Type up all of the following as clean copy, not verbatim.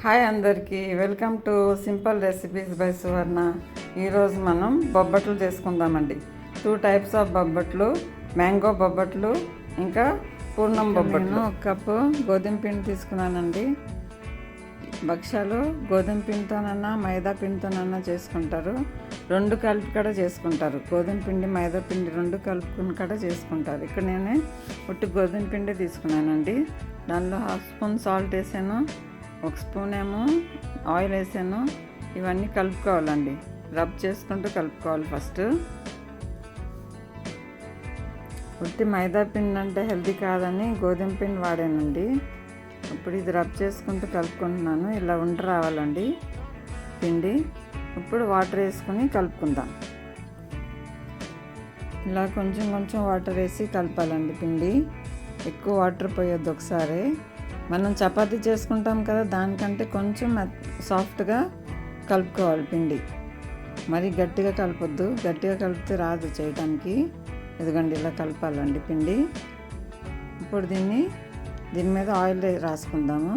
Hi అందరికీ, welcome to simple recipes by Suvarna. ఈరోజు మనం బొబ్బట్లు చేసుకుందామండి. 2 types of bobbatlu, mango bobbatlu, ఇంకా పూర్ణం బొబ్బట్లు. ఒక కప్పు గోధుమ పిండి తీసుకున్నానండి. భక్ష్యాలు గోధుమ పిండితోనన్నా మైదా పిండితోనన్నా చేసుకుంటారు, 2 కలిపి కూడా చేసుకుంటారు. గోధుమ పిండి మైదా పిండి 2 కలుపుకుని కూడా చేసుకుంటారు. ఇక్కడ నేను ఒట్టి గోధుమ పిండి తీసుకున్నానండి. దానిలో 1/2 స్పూన్ సాల్ట్ వేసాను, 1 స్పూన్ ఏమో ఆయిల్ వేసాను. ఇవన్నీ కలుపుకోవాలండి, రబ్ చేసుకుంటూ కలుపుకోవాలి. ఫస్ట్ ఉట్టి మైదా పిండి అంటే హెల్తీ కాదని గోధుమ పిండి వాడానండి. ఇప్పుడు ఇది రబ్ చేసుకుంటూ కలుపుకుంటున్నాను. ఇలా ఉండి రావాలండి పిండి. ఇప్పుడు వాటర్ వేసుకుని కలుపుకుందాం. ఇలా కొంచెం కొంచెం వాటర్ వేసి కలపాలండి పిండి. ఎక్కువ వాటర్ పోయొద్దు. ఒకసారి మనం చపాతీ చేసుకుంటాం కదా, దానికంటే కొంచెం సాఫ్ట్గా కలుపుకోవాలి పిండి. మరి గట్టిగా కలపొద్దు, గట్టిగా కలిపితే రాదు చేయడానికి. ఇదిగోండి ఇలా కలపాలండి పిండి. ఇప్పుడు దీని మీద ఆయిల్ రాసుకుందాము.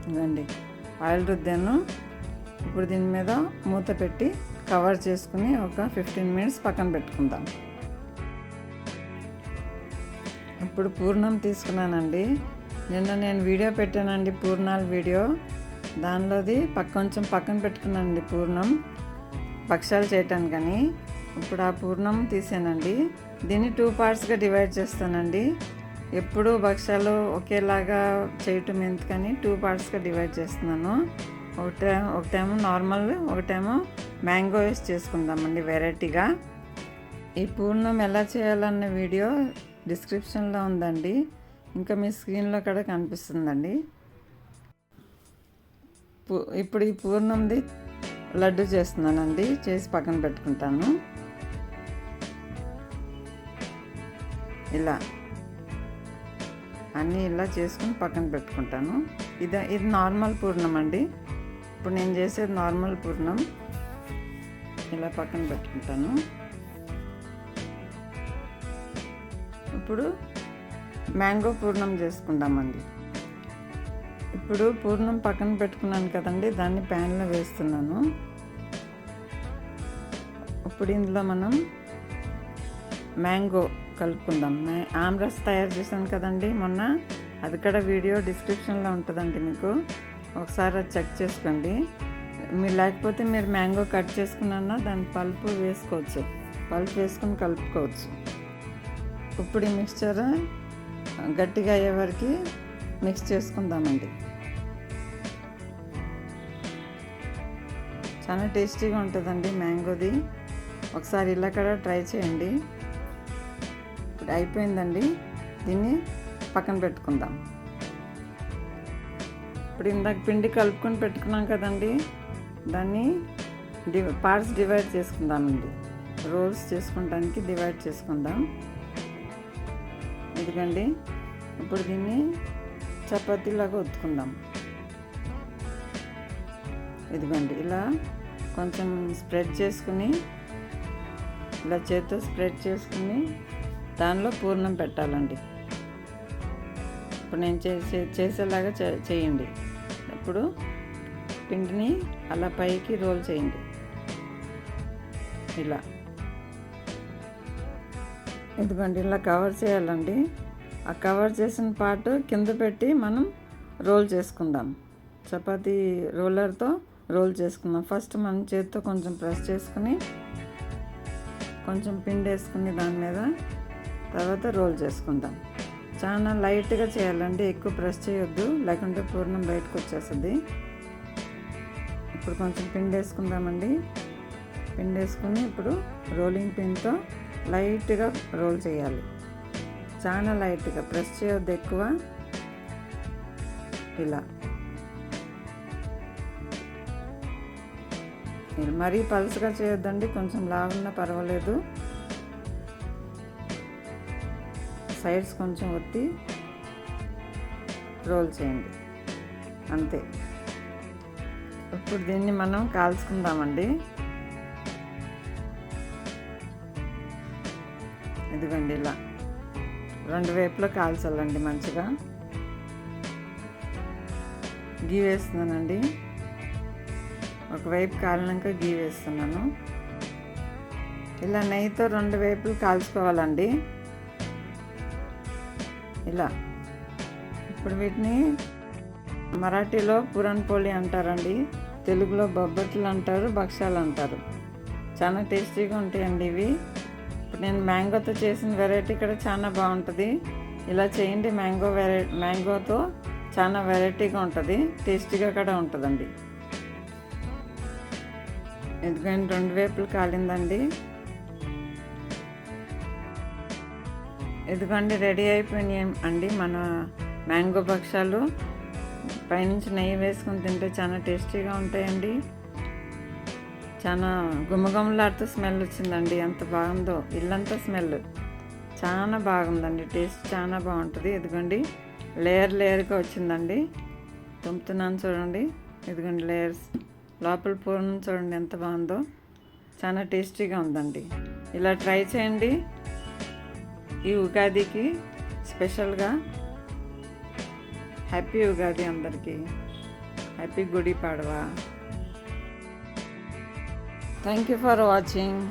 ఇదిగోండి ఆయిల్ రుద్దాను. ఇప్పుడు దీని మీద మూత పెట్టి కవర్ చేసుకుని ఒక 15 మినిట్స్ పక్కన పెట్టుకుందాం. ఇప్పుడు పూర్ణం తీసుకున్నానండి. నిన్న నేను వీడియో పెట్టానండి, పూర్ణాల వీడియో. దానిలోది కొంచెం పక్కన పెట్టుకున్నానండి పూర్ణం భక్ష్యాలు చేయటానికని. ఇప్పుడు ఆ పూర్ణం తీసానండి. దీన్ని 2 పార్ట్స్గా డివైడ్ చేస్తానండి. ఎప్పుడు భక్ష్యాలు ఒకేలాగా చేయటం ఎందుకని 2 పార్ట్స్గా డివైడ్ చేస్తున్నాను. ఒకటేమో నార్మల్, ఒకటేమో మ్యాంగో వేసి చేసుకుందామండి వెరైటీగా. ఈ పూర్ణం ఎలా చేయాలన్న వీడియో డిస్క్రిప్షన్లో ఉందండి, ఇంకా మీ స్క్రీన్లో కూడా కనిపిస్తుందండి. ఇప్పుడు ఈ పూర్ణంది లడ్డు చేస్తున్నానండి, చేసి పక్కన పెట్టుకుంటాను. ఇలా అన్నీ ఇలా చేసుకుని పక్కన పెట్టుకుంటాను. ఇది నార్మల్ పూర్ణం అండి. ఇప్పుడు నేను చేసేది నార్మల్ పూర్ణం. ఇలా పక్కన పెట్టుకుంటాను. ఇప్పుడు మ్యాంగో పూర్ణం చేసుకుందామండి. ఇప్పుడు పూర్ణం పక్కన పెట్టుకున్నాను కదండి, దాన్ని ప్యాన్లో వేస్తున్నాను. ఇప్పుడు ఇందులో మనం మ్యాంగో కలుపుకుందాం. ఆమ్రస్ తయారు చేశాను కదండి మొన్న, అది కూడా వీడియో డిస్క్రిప్షన్లో ఉంటుందండి, మీకు ఒకసారి అది చెక్ చేసుకోండి. లేకపోతే మీరు మ్యాంగో కట్ చేసుకున్నా దాని పల్పు వేసుకోవచ్చు, పల్పు వేసుకుని కలుపుకోవచ్చు. ఇప్పుడు ఈ మిక్స్చర్ గట్టిగా అయ్యే వరకు మిక్స్ చేసుకుందామండి. చాలా టేస్టీగా ఉంటుందండి మ్యాంగోది. ఒకసారి ఇలా కూడా ట్రై చేయండి. ఇప్పుడు అయిపోయిందండి, దీన్ని పక్కన పెట్టుకుందాం. ఇప్పుడు ఇందాక పిండి కలుపుకొని పెట్టుకున్నాం కదండి, దాన్ని పార్ట్స్ డివైడ్ చేసుకుందామండి. రోల్స్ చేసుకుంటానికి డివైడ్ చేసుకుందాం. ఇదిగండి ఇప్పుడు దీన్ని చపాతీలాగా ఒత్తుకుందాం. ఇదిగోండి ఇలా కొంచెం స్ప్రెడ్ చేసుకుని, ఇలా చేతితో స్ప్రెడ్ చేసుకుని దానిలో పూర్ణం పెట్టాలండి. ఇప్పుడు నేను చేసేలాగా చేయండి. ఇప్పుడు పిండిని అలా పైకి రోల్ చేయండి. ఇలా ఇదిగోండి ఇలా కవర్ చేయాలండి. ఆ కవర్ చేసిన పార్ట్ కింద పెట్టి మనం రోల్ చేసుకుందాం. చపాతీ రోలర్తో రోల్ చేసుకుందాం. ఫస్ట్ మనం చేతితో కొంచెం ప్రెస్ చేసుకుని, కొంచెం పిండి వేసుకుని దాని మీద, తర్వాత రోల్ చేసుకుందాం. చాలా లైట్గా చేయాలండి, ఎక్కువ ప్రెస్ చేయొద్దు, లేకుంటే పూర్ణం బయటకు వచ్చేస్తుంది. ఇప్పుడు కొంచెం పిండి వేసుకుందామండి. పిండి వేసుకుని ఇప్పుడు రోలింగ్ పిన్తో లైట్గా రోల్ చేయాలి. చాలా లైట్గా ప్రెస్ చేయొద్దు ఎక్కువ. ఇలా మరీ పలుసుగా చేయొద్దండి, కొంచెం లావున్నా పర్వాలేదు. సైడ్స్ కొంచెం ఒత్తి రోల్ చేయండి, అంతే. ఇప్పుడు దీన్ని మనం కాల్చుకుందామండి. ఇదిగోండి ఇలా రెండు వైపులో కాల్చాలండి మంచిగా. గీ వేస్తున్నానండి. ఒకవైపు కాలినాక గీ వేస్తున్నాను. ఇలా నెయ్యితో రెండు వైపులు కాల్చుకోవాలండి. ఇలా. ఇప్పుడు వీటిని మరాఠీలో పురణ్ పోలి అంటారండి, తెలుగులో బొబ్బట్లు అంటారు, భక్షాలు అంటారు. చాలా టేస్టీగా ఉంటాయండి ఇవి. ఇప్పుడు నేను మ్యాంగోతో చేసిన వెరైటీ ఇక్కడ చాలా బాగుంటుంది. ఇలా చేయండి. మ్యాంగోతో చాలా వెరైటీగా ఉంటుంది, టేస్టీగా కూడా ఉంటుందండి. ఎందుకంటే రెండు వైపులు కాలిందండి. ఎందుకంటే రెడీ అయిపోయినాయి అండి మన మ్యాంగో భక్షాలు. పైనుంచి నెయ్యి వేసుకొని తింటే చాలా టేస్టీగా ఉంటాయండి. చాలా గుమగుమలాడుతూ స్మెల్ వచ్చిందండి. ఎంత బాగుందో, ఇల్లంతా స్మెల్ చాలా బాగుందండి. టేస్ట్ చాలా బాగుంటుంది. ఇదిగోండి లేయర్గా వచ్చిందండి. తుంపుతున్నాను చూడండి. ఇదిగోండి లేయర్స్. లోపల పూర్ణం చూడండి ఎంత బాగుందో. చాలా టేస్టీగా ఉందండి. ఇలా ట్రై చేయండి. ఈ ఉగాదికి స్పెషల్గా హ్యాపీ ఉగాది అందరికీ. Happy Gudi Padwa. Thank you for watching.